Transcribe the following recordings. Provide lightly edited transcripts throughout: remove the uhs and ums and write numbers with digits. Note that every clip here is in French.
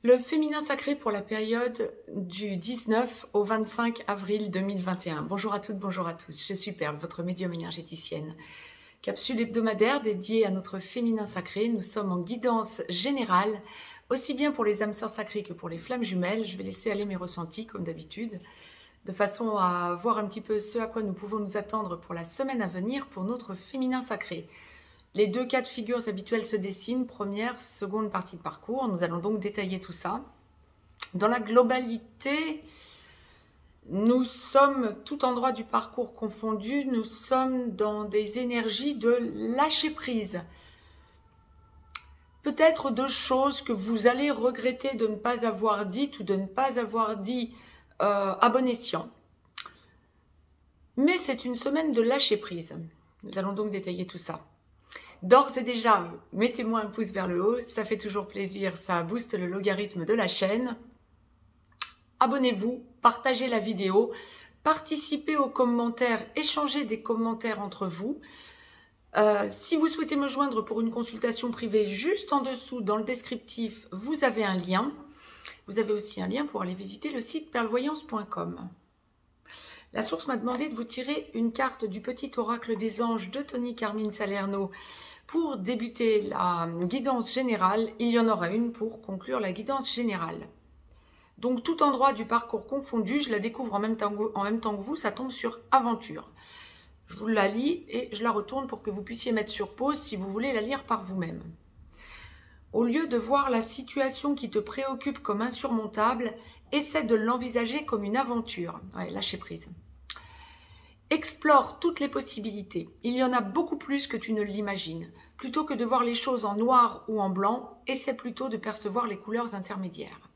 Le féminin sacré pour la période du 19 au 25 avril 2021. Bonjour à toutes, bonjour à tous. Je suis Perle, votre médium énergéticienne. Capsule hebdomadaire dédiée à notre féminin sacré. Nous sommes en guidance générale, aussi bien pour les âmes sœurs sacrées que pour les flammes jumelles. Je vais laisser aller mes ressentis comme d'habitude, de façon à voir un petit peu ce à quoi nous pouvons nous attendre pour la semaine à venir pour notre féminin sacré. Les deux cas de figures habituels se dessinent, première, seconde partie de parcours. Nous allons donc détailler tout ça. Dans la globalité, nous sommes, tout endroit du parcours confondu, nous sommes dans des énergies de lâcher prise. Peut-être de choses que vous allez regretter de ne pas avoir dites ou de ne pas avoir dit à bon escient. Mais c'est une semaine de lâcher prise. Nous allons donc détailler tout ça. D'ores et déjà, mettez-moi un pouce vers le haut, ça fait toujours plaisir, ça booste le logarithme de la chaîne. Abonnez-vous, partagez la vidéo, participez aux commentaires, échangez des commentaires entre vous. Si vous souhaitez me joindre pour une consultation privée, juste en dessous, dans le descriptif, vous avez un lien. Vous avez aussi un lien pour aller visiter le site perlevoyance.com. La source m'a demandé de vous tirer une carte du petit oracle des anges de Tony Carmine Salerno pour débuter la guidance générale. Il y en aura une pour conclure la guidance générale. Donc tout endroit du parcours confondu, je la découvre en même temps que vous, ça tombe sur aventure. Je vous la lis et je la retourne pour que vous puissiez mettre sur pause si vous voulez la lire par vous-même. Au lieu de voir la situation qui te préoccupe comme insurmontable, essaie de l'envisager comme une aventure. Ouais, lâchez prise. Explore toutes les possibilités. Il y en a beaucoup plus que tu ne l'imagines. Plutôt que de voir les choses en noir ou en blanc, essaie plutôt de percevoir les couleurs intermédiaires.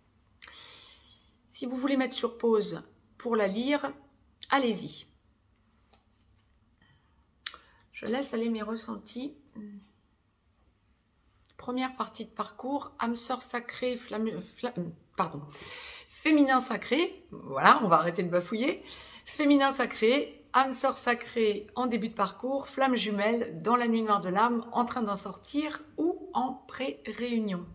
Si vous voulez mettre sur pause pour la lire, allez-y. Je laisse aller mes ressentis. Première partie de parcours, âme sœur sacrée, féminin sacré, voilà, on va arrêter de bafouiller, féminin sacré, âme sœur sacrée en début de parcours, flamme jumelle dans la nuit noire de l'âme, en train d'en sortir ou en pré-réunion.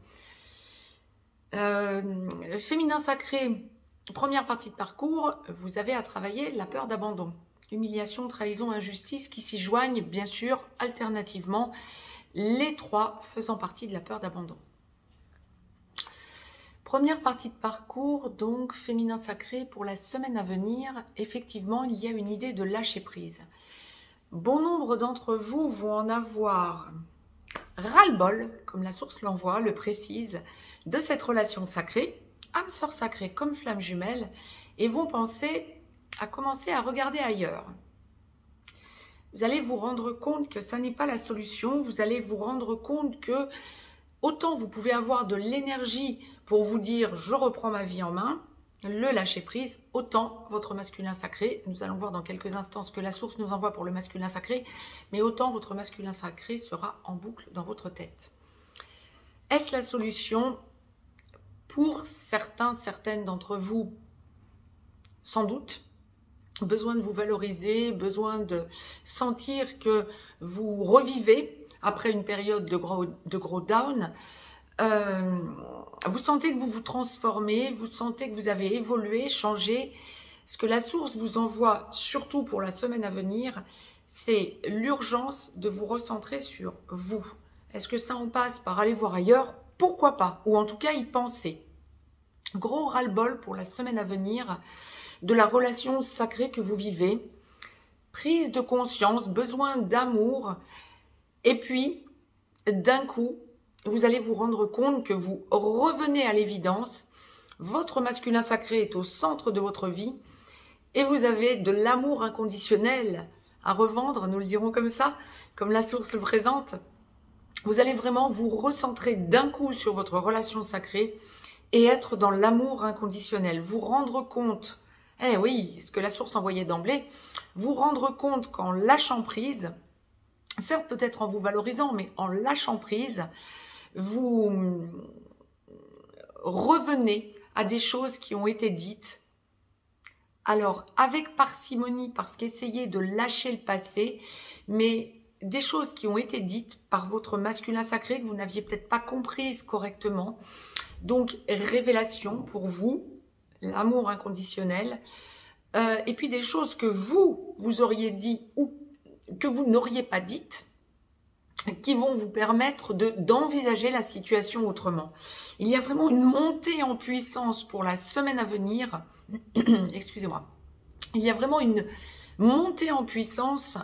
Féminin sacré, première partie de parcours, vous avez à travailler la peur d'abandon, humiliation, trahison, injustice qui s'y joignent bien sûr alternativement, les trois faisant partie de la peur d'abandon. Première partie de parcours, donc féminin sacré pour la semaine à venir. Effectivement, il y a une idée de lâcher prise. Bon nombre d'entre vous vont en avoir ras-le-bol, comme la source l'envoie, le précise, de cette relation sacrée, âme sœur sacrée comme flamme jumelle, et vont penser à commencer à regarder ailleurs. Vous allez vous rendre compte que ça n'est pas la solution. Vous allez vous rendre compte que autant vous pouvez avoir de l'énergie pour vous dire « je reprends ma vie en main », le lâcher prise, autant votre masculin sacré, nous allons voir dans quelques instants ce que la source nous envoie pour le masculin sacré, mais autant votre masculin sacré sera en boucle dans votre tête. Est-ce la solution? Pour certaines d'entre vous, sans doute. Besoin de vous valoriser, besoin de sentir que vous revivez après une période de gros down. Vous sentez que vous vous transformez, vous sentez que vous avez évolué, changé. Ce que la source vous envoie, surtout pour la semaine à venir, c'est l'urgence de vous recentrer sur vous. Est-ce que ça en passe par aller voir ailleurs? Pourquoi pas? Ou en tout cas y penser. Gros ras-le-bol pour la semaine à venir de la relation sacrée que vous vivez, prise de conscience, besoin d'amour, et puis d'un coup, vous allez vous rendre compte que vous revenez à l'évidence, votre masculin sacré est au centre de votre vie, et vous avez de l'amour inconditionnel à revendre, nous le dirons comme ça, comme la source le présente. Vous allez vraiment vous recentrer d'un coup sur votre relation sacrée et être dans l'amour inconditionnel, vous rendre compte. Eh oui, ce que la source envoyait d'emblée, vous rendre compte qu'en lâchant prise, certes peut-être en vous valorisant, mais en lâchant prise, vous revenez à des choses qui ont été dites. Alors, avec parcimonie, parce qu'essayez de lâcher le passé, mais des choses qui ont été dites par votre masculin sacré que vous n'aviez peut-être pas comprises correctement, Donc, révélation pour vous, l'amour inconditionnel. Et puis des choses que vous auriez dit ou que vous n'auriez pas dites, qui vont vous permettre d'envisager la situation autrement. Il y a vraiment une montée en puissance pour la semaine à venir. Excusez-moi. Il y a vraiment une montée en puissance,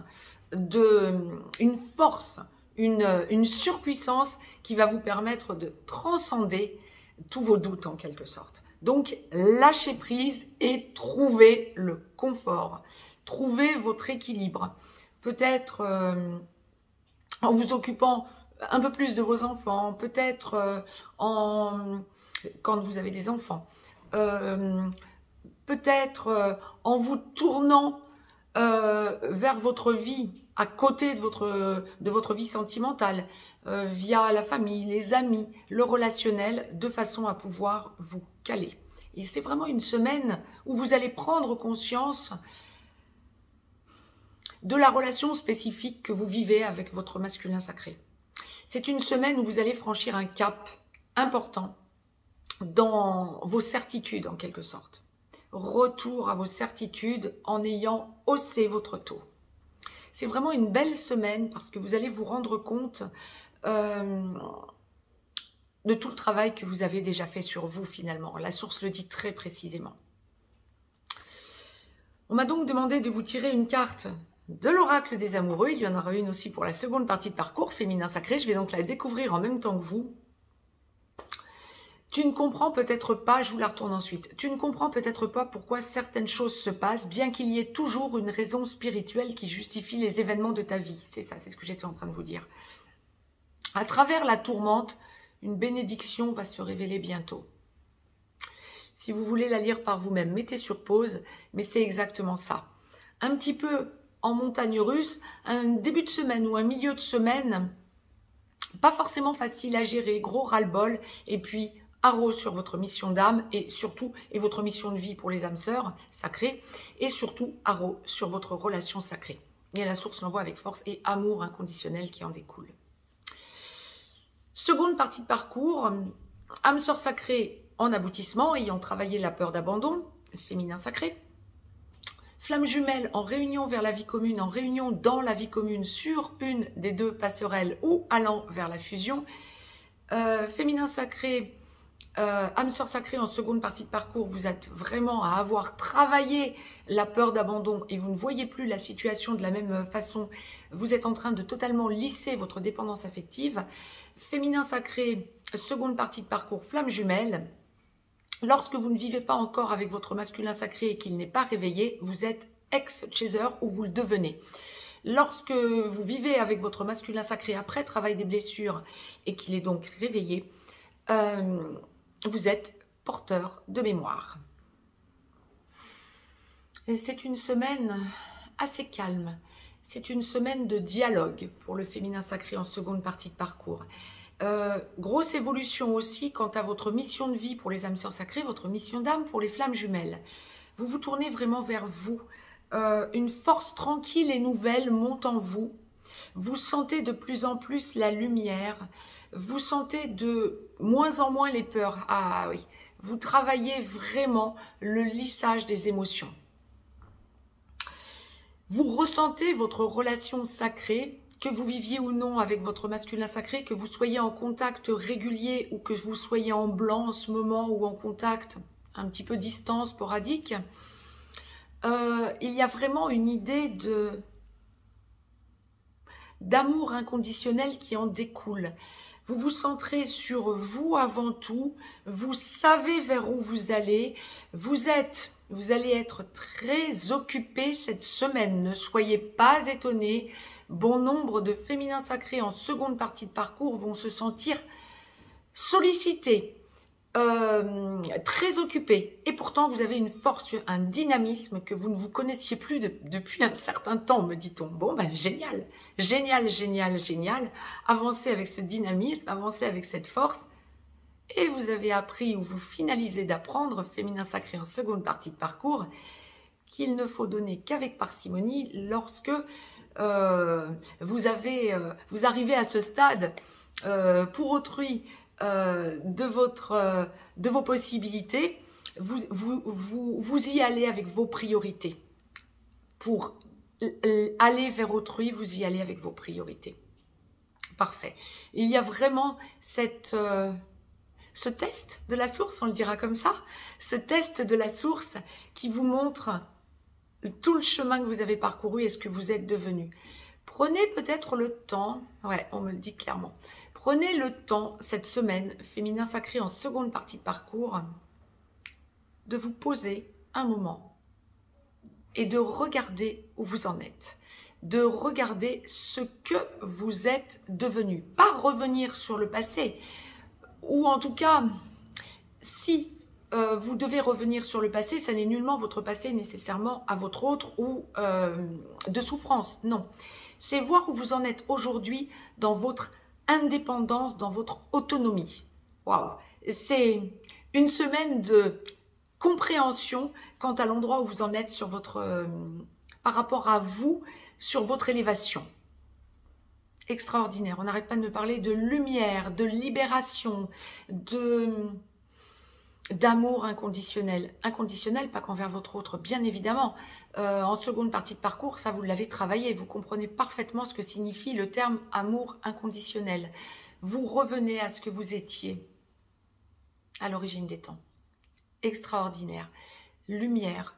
une force, une surpuissance qui va vous permettre de transcender tous vos doutes en quelque sorte. Donc, lâchez prise et trouvez le confort. Trouvez votre équilibre. Peut-être en vous occupant un peu plus de vos enfants, peut-être quand vous avez des enfants, peut-être en vous tournant vers votre vie, à côté de votre vie sentimentale, via la famille, les amis, le relationnel, de façon à pouvoir vous caler. Et c'est vraiment une semaine où vous allez prendre conscience de la relation spécifique que vous vivez avec votre masculin sacré. C'est une semaine où vous allez franchir un cap important dans vos certitudes en quelque sorte. Retour à vos certitudes en ayant haussé votre taux. C'est vraiment une belle semaine parce que vous allez vous rendre compte de tout le travail que vous avez déjà fait sur vous finalement. La source le dit très précisément. On m'a donc demandé de vous tirer une carte de l'oracle des amoureux. Il y en aura une aussi pour la seconde partie de parcours féminin sacré. Je vais donc la découvrir en même temps que vous. Tu ne comprends peut-être pas, je vous la retourne ensuite, tu ne comprends peut-être pas pourquoi certaines choses se passent, bien qu'il y ait toujours une raison spirituelle qui justifie les événements de ta vie. C'est ça, c'est ce que j'étais en train de vous dire. À travers la tourmente, une bénédiction va se révéler bientôt. Si vous voulez la lire par vous-même, mettez sur pause, mais c'est exactement ça. Un petit peu en montagne russe, un début de semaine ou un milieu de semaine, pas forcément facile à gérer, gros ras-le-bol, et puis haro sur votre mission d'âme et surtout, et votre mission de vie pour les âmes sœurs sacrées, et surtout haro sur votre relation sacrée. Et la source l'envoie avec force et amour inconditionnel qui en découle. Seconde partie de parcours, âme sœur sacrée en aboutissement, ayant travaillé la peur d'abandon, féminin sacré. Flamme jumelle en réunion vers la vie commune, en réunion dans la vie commune sur une des deux passerelles ou allant vers la fusion. Féminin sacré, âme sœur sacrée en seconde partie de parcours, vous êtes vraiment à avoir travaillé la peur d'abandon et vous ne voyez plus la situation de la même façon. Vous êtes en train de totalement lisser votre dépendance affective. Féminin sacré, seconde partie de parcours, flamme jumelle. Lorsque vous ne vivez pas encore avec votre masculin sacré et qu'il n'est pas réveillé, vous êtes ex-chaser ou vous le devenez. Lorsque vous vivez avec votre masculin sacré après travail des blessures et qu'il est donc réveillé, vous êtes porteur de mémoire. C'est une semaine assez calme. C'est une semaine de dialogue pour le féminin sacré en seconde partie de parcours. Grosse évolution aussi quant à votre mission de vie pour les âmes sœurs sacrées, votre mission d'âme pour les flammes jumelles. Vous vous tournez vraiment vers vous. Une force tranquille et nouvelle monte en vous. Vous sentez de plus en plus la lumière. Vous sentez de moins en moins les peurs. Ah oui, vous travaillez vraiment le lissage des émotions. Vous ressentez votre relation sacrée, que vous viviez ou non avec votre masculin sacré, que vous soyez en contact régulier ou que vous soyez en blanc en ce moment ou en contact un petit peu distant, sporadique. Il y a vraiment une idée d'amour inconditionnel qui en découle. Vous vous centrez sur vous avant tout, vous savez vers où vous allez, vous allez être très occupé cette semaine, ne soyez pas étonnés. Bon nombre de féminins sacrés en seconde partie de parcours vont se sentir sollicités, très occupés. Et pourtant, vous avez une force, un dynamisme que vous ne vous connaissiez plus depuis un certain temps, me dit-on. Bon, ben génial, génial, génial, génial. Avancez avec ce dynamisme, avancez avec cette force. Et vous avez appris ou vous finalisez d'apprendre, féminin sacré en seconde partie de parcours, qu'il ne faut donner qu'avec parcimonie lorsque vous arrivez à ce stade pour autrui de vos possibilités, vous y allez avec vos priorités. Pour aller vers autrui, vous y allez avec vos priorités. Parfait. Il y a vraiment ce test de la source, on le dira comme ça, ce test de la source qui vous montre tout le chemin que vous avez parcouru et ce que vous êtes devenu. Prenez peut-être le temps, ouais, on me le dit clairement, prenez le temps cette semaine, féminin sacré en seconde partie de parcours, de vous poser un moment et de regarder où vous en êtes. De regarder ce que vous êtes devenu. Pas revenir sur le passé, ou en tout cas, si vous devez revenir sur le passé, ça n'est nullement votre passé nécessairement à votre autre ou de souffrance. Non, c'est voir où vous en êtes aujourd'hui dans votre indépendance, dans votre autonomie. Waouh, c'est une semaine de compréhension quant à l'endroit où vous en êtes sur votre, par rapport à vous, sur votre élévation. Extraordinaire. On n'arrête pas de me parler de lumière, de libération, d'amour inconditionnel. Inconditionnel, pas qu'envers votre autre, bien évidemment. En seconde partie de parcours, ça vous l'avez travaillé. Vous comprenez parfaitement ce que signifie le terme amour inconditionnel. Vous revenez à ce que vous étiez à l'origine des temps. Extraordinaire. Lumière.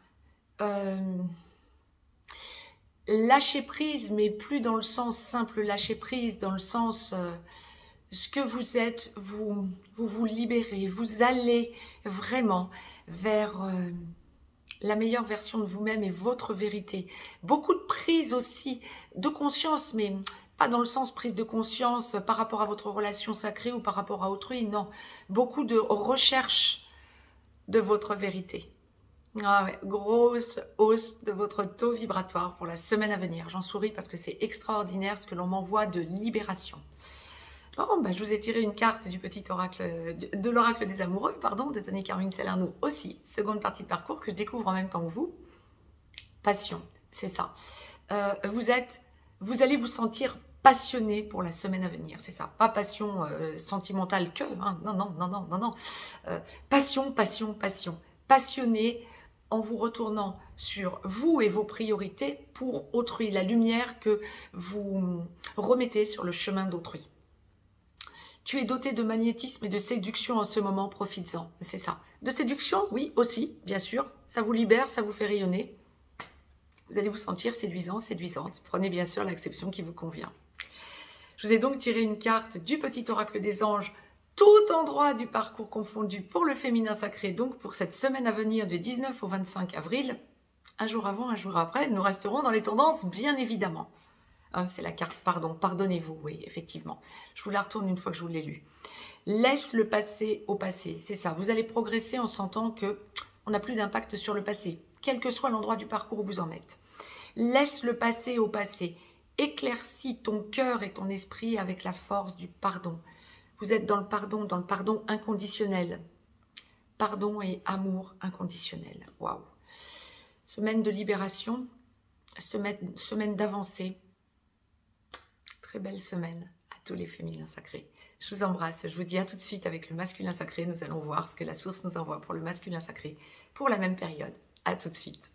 Lâcher prise, mais plus dans le sens simple lâcher prise, dans le sens ce que vous êtes, vous libérez, vous allez vraiment vers la meilleure version de vous-même et votre vérité. Beaucoup de prise aussi de conscience, mais pas dans le sens prise de conscience par rapport à votre relation sacrée ou par rapport à autrui, non. Beaucoup de recherche de votre vérité. Ah ouais, grosse hausse de votre taux vibratoire pour la semaine à venir. J'en souris parce que c'est extraordinaire ce que l'on m'envoie de libération. Oh, bah, je vous ai tiré une carte du petit oracle, de l'oracle des amoureux, pardon, de Tony Carmine Salerno aussi. Seconde partie de parcours que je découvre en même temps que vous. Passion, c'est ça. Vous allez vous sentir passionné pour la semaine à venir, c'est ça. Pas passion sentimentale que, hein. Non, non, non, non, non, non. Passion, passion, passion. Passionné en vous retournant sur vous et vos priorités pour autrui, la lumière que vous remettez sur le chemin d'autrui. Tu es doté de magnétisme et de séduction en ce moment, profites-en, c'est ça. De séduction, oui, aussi, bien sûr, ça vous libère, ça vous fait rayonner. Vous allez vous sentir séduisant, séduisante. Prenez bien sûr l'acception qui vous convient. Je vous ai donc tiré une carte du petit oracle des anges, tout endroit du parcours confondu pour le féminin sacré, donc pour cette semaine à venir du 19 au 25 avril. Un jour avant, un jour après, nous resterons dans les tendances, bien évidemment. C'est la carte, pardon, pardonnez-vous, oui, effectivement. Je vous la retourne une fois que je vous l'ai lue. Laisse le passé au passé, c'est ça. Vous allez progresser en sentant qu'on n'a plus d'impact sur le passé, quel que soit l'endroit du parcours où vous en êtes. Laisse le passé au passé. Éclaircis ton cœur et ton esprit avec la force du pardon. Vous êtes dans le pardon inconditionnel. Pardon et amour inconditionnel. Waouh. Semaine de libération, semaine d'avancée. Très belle semaine à tous les féminins sacrés. Je vous embrasse. Je vous dis à tout de suite avec le masculin sacré. Nous allons voir ce que la source nous envoie pour le masculin sacré pour la même période. À tout de suite.